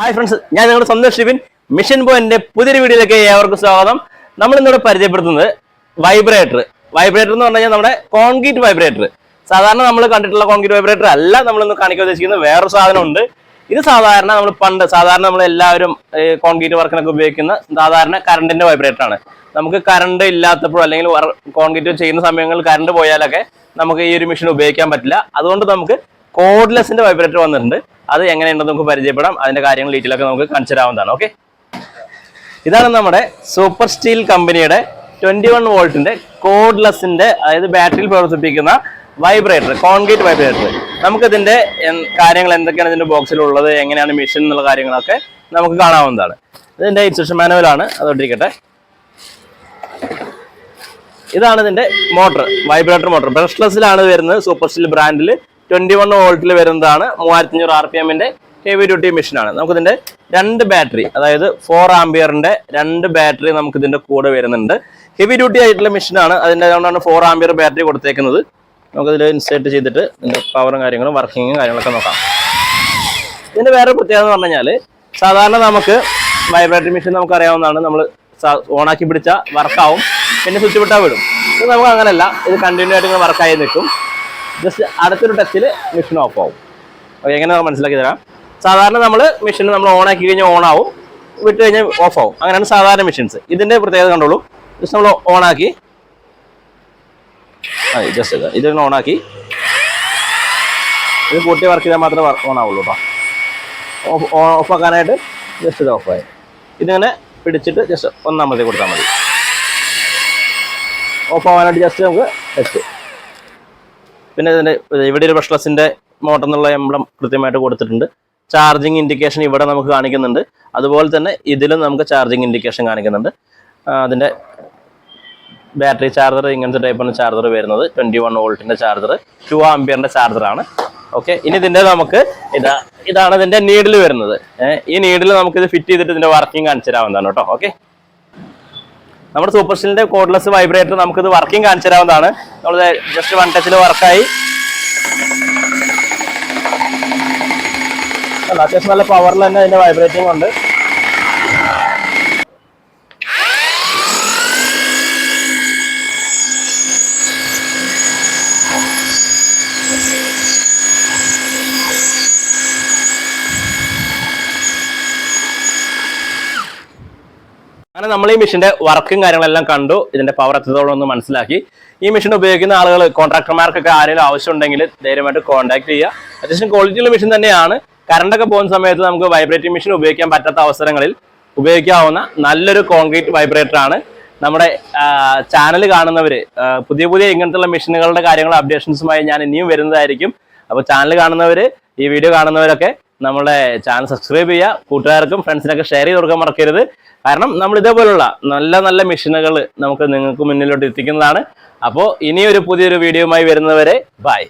Hi friends, ഞാൻ നിങ്ങളുടെ സ്വന്തം ഷിബിൻ. മിഷൻ പോയിന്റിന്റെ പുതിയൊരു വീഡിയോയിലേക്ക് ഏവർക്കും സ്വാഗതം. നമ്മൾ ഇന്നിവിടെ പരിചയപ്പെടുത്തുന്നത് വൈബ്രേറ്റർ എന്ന് പറഞ്ഞു കഴിഞ്ഞാൽ നമ്മുടെ കോൺക്രീറ്റ് വൈബ്രേറ്റർ. സാധാരണ നമ്മൾ കണ്ടിട്ടുള്ള കോൺക്രീറ്റ് വൈബ്രേറ്റർ അല്ല നമ്മളിന്ന് കാണിക്കാൻ ഉദ്ദേശിക്കുന്നത്. വേറൊരു സാധനമുണ്ട്. ഇത് സാധാരണ നമ്മൾ എല്ലാവരും കോൺക്രീറ്റ് വർക്കിനൊക്കെ ഉപയോഗിക്കുന്ന സാധാരണ കറണ്ടിന്റെ വൈബ്രേറ്റർ ആണ്. നമുക്ക് കറണ്ട് ഇല്ലാത്തപ്പോൾ അല്ലെങ്കിൽ കോൺക്രീറ്റ് ചെയ്യുന്ന സമയങ്ങളിൽ കറണ്ട് പോയാലൊക്കെ നമുക്ക് ഈ ഒരു മെഷീൻ ഉപയോഗിക്കാൻ പറ്റില്ല. അതുകൊണ്ട് നമുക്ക് കോഡ്ലെസിന്റെ വൈബ്രേറ്റർ വന്നിട്ടുണ്ട്. അത് എങ്ങനെയുണ്ടെന്ന് നമുക്ക് പരിചയപ്പെടാം. അതിന്റെ കാര്യങ്ങൾ ഡീറ്റെയിൽ ഒക്കെ നമുക്ക് കാണിച്ചു തരാവുന്നതാണ്. ഓക്കെ, ഇതാണ് നമ്മുടെ സൂപ്പർ സ്റ്റീൽ കമ്പനിയുടെ 21 വോൾട്ടിന്റെ കോഡ്ലെസിന്റെ, അതായത് ബാറ്ററിയിൽ പ്രവർത്തിപ്പിക്കുന്ന വൈബ്രേറ്റർ, കോൺക്രീറ്റ് വൈബ്രേറ്റർ. നമുക്കിതിന്റെ കാര്യങ്ങൾ എന്തൊക്കെയാണ് ഇതിന്റെ ബോക്സിലുള്ളത്, എങ്ങനെയാണ് മെഷീൻ എന്നുള്ള കാര്യങ്ങളൊക്കെ നമുക്ക് കാണാവുന്നതാണ്. ഇതിന്റെ ഇൻസ്ട്രക്ഷൻ മാനുവലാണ്, അതോട്ടിരിക്കട്ടെ. ഇതാണ് ഇതിന്റെ മോട്ടർ, വൈബ്രേറ്റർ മോട്ടർ. ബ്രഷ്ലെസ്സിലാണ് വരുന്നത്. സൂപ്പർ സ്റ്റീൽ ബ്രാൻഡിൽ 21 വോൾട്ടിൽ വരുന്നതാണ്. 3500 RPM ഹെവി ഡ്യൂട്ടി മെഷീനാണ്. നമുക്കിതിന്റെ 2 ബാറ്ററി, അതായത് 4 ആംപിയറിന്റെ 2 ബാറ്ററി നമുക്ക് ഇതിന്റെ കൂടെ വരുന്നുണ്ട്. ഹെവി ഡ്യൂട്ടി ആയിട്ടുള്ള മെഷീനാണ്. അതിന്റെ അതുകൊണ്ടാണ് 4 ആംപിയർ ബാറ്ററി കൊടുത്തേക്കുന്നത്. നമുക്കിതിൽ ഇൻസേർട്ട് ചെയ്തിട്ട് ഇതിന്റെ പവറും കാര്യങ്ങളും വർക്കിങ്ങും കാര്യങ്ങളൊക്കെ നോക്കാം. ഇതിന്റെ വേറെ പ്രത്യേകത എന്ന് പറഞ്ഞു കഴിഞ്ഞാൽ, സാധാരണ നമുക്ക് വൈബ്രേറ്ററി മെഷീൻ നമുക്ക് അറിയാവുന്നതാണ്. നമ്മൾ ഓണാക്കി പിടിച്ചാൽ വർക്കാവും, പിന്നെ സ്വിച്ച് വിട്ടാൽ വിടും. ഇത് നമുക്ക് അങ്ങനെയല്ല. ഇത് കണ്ടിന്യൂ ആയിട്ട് ഇങ്ങനെ വർക്കായി നിൽക്കും. ജസ്റ്റ് അടുത്തൊരു ടച്ചിൽ മെഷീൻ ഓഫ് ആവും. ഓക്കെ, എങ്ങനെ മനസ്സിലാക്കി തരാം. സാധാരണ നമ്മൾ മെഷീൻ നമ്മൾ ഓണാക്കി കഴിഞ്ഞാൽ ഓണാവും, വിട്ട് കഴിഞ്ഞാൽ ഓഫ് ആവും. അങ്ങനെയാണ് സാധാരണ മെഷീൻസ്. ഇതിന്റെ പ്രത്യേകത കണ്ടോളൂ. ജസ്റ്റ് നമ്മൾ ഓണാക്കി, ജസ്റ്റ് ഇതിങ്ങനെ ഓണാക്കി, ഇത് കൂട്ടി വർക്ക് ചെയ്താൽ മാത്രമേ ഓണാവുള്ളൂ കേട്ടോ. ഓഫ് ആക്കാനായിട്ട് ജസ്റ്റ് ഇത് ഓഫായി. ഇതിങ്ങനെ പിടിച്ചിട്ട് ജസ്റ്റ് ഒന്നാമതേ കൊടുത്താൽ മതി. ഓഫ് ആവാനായിട്ട് ജസ്റ്റ് നമുക്ക് ടെസ്റ്റ്. പിന്നെ ഇതിന്റെ ഇവിടെ ഒരു ബ്രഷ്ലെസ്സിന്റെ മോട്ടർ എന്നുള്ള എംബ്ലം കൃത്യമായിട്ട് കൊടുത്തിട്ടുണ്ട്. ചാർജിങ് ഇൻഡിക്കേഷൻ ഇവിടെ നമുക്ക് കാണിക്കുന്നുണ്ട്. അതുപോലെ തന്നെ ഇതിലും നമുക്ക് ചാർജിങ് ഇൻഡിക്കേഷൻ കാണിക്കുന്നുണ്ട്. അതിന്റെ ബാറ്ററി ചാർജർ ഇങ്ങനത്തെ ടൈപ്പാണ് ചാർജർ വരുന്നത്. 21 വോൾട്ടിന്റെ ചാർജർ, 2 ആംപിയറിന്റെ ചാർജറാണ്. ഓക്കെ, ഇനി ഇതിന്റെ നമുക്ക് ഇതാണ് ഇതിന്റെ നീഡിൽ വരുന്നത്. ഈ നീഡിൽ നമുക്ക് ഇത് ഫിറ്റ് ചെയ്തിട്ട് ഇതിന്റെ വർക്കിംഗ് കാണിച്ചു തരാവുന്നതാണ് കേട്ടോ. ഓക്കെ, നമ്മുടെ സൂപ്പർ സ്റ്റീലിന്റെ കോഡ്ലെസ് വൈബ്രേറ്റർ നമുക്കിത് വർക്കിംഗ് കാണിച്ചു തരാവുന്നതാണ്. നമ്മൾ ജസ്റ്റ് 1 ടച്ചിൽ വർക്കായി. അത്യാവശ്യം നല്ല പവറിൽ തന്നെ അതിന്റെ വൈബ്രേറ്റിംഗ് ഉണ്ട്. അങ്ങനെ നമ്മൾ ഈ മെഷീന്റെ വർക്കും കാര്യങ്ങളെല്ലാം കണ്ടു. ഇതിന്റെ പവർ എത്രത്തോളം ഒന്ന് മനസ്സിലാക്കി. ഈ മെഷീൻ ഉപയോഗിക്കുന്ന ആളുകൾ, കോൺട്രാക്ടർമാർക്കൊക്കെ ആരെങ്കിലും ആവശ്യമുണ്ടെങ്കിൽ ധൈര്യമായിട്ട് കോൺടാക്ട് ചെയ്യുക. അത്യാവശ്യം ക്വാളിറ്റിയുള്ള മെഷീൻ തന്നെയാണ്. കറണ്ടൊക്കെ പോകുന്ന സമയത്ത് നമുക്ക് വൈബ്രേറ്റിംഗ് മെഷീൻ ഉപയോഗിക്കാൻ പറ്റാത്ത അവസരങ്ങളിൽ ഉപയോഗിക്കാവുന്ന നല്ലൊരു കോൺക്രീറ്റ് വൈബ്രേറ്റർ ആണ്. നമ്മുടെ ചാനൽ കാണുന്നവർ പുതിയ ഇങ്ങനത്തുള്ള മെഷീനുകളുടെ കാര്യങ്ങൾ അപ്ഡേഷൻസുമായി ഞാൻ ഇനിയും വരുന്നതായിരിക്കും. അപ്പോൾ ചാനൽ കാണുന്നവർ, ഈ വീഡിയോ കാണുന്നവരൊക്കെ നമ്മുടെ ചാനൽ സബ്സ്ക്രൈബ് ചെയ്യുക. കൂട്ടുകാർക്കും ഫ്രണ്ട്സിനൊക്കെ ഷെയർ ചെയ്ത് കൊടുക്കാൻ മറക്കരുത്. കാരണം നമ്മൾ ഇതേപോലുള്ള നല്ല നല്ല മെഷീനുകൾ നമുക്ക് നിങ്ങൾക്ക് മുന്നിലോട്ട് എത്തിക്കുന്നതാണ്. അപ്പോൾ ഇനിയൊരു പുതിയൊരു വീഡിയോയുമായി വരുന്നവരെ ബൈ.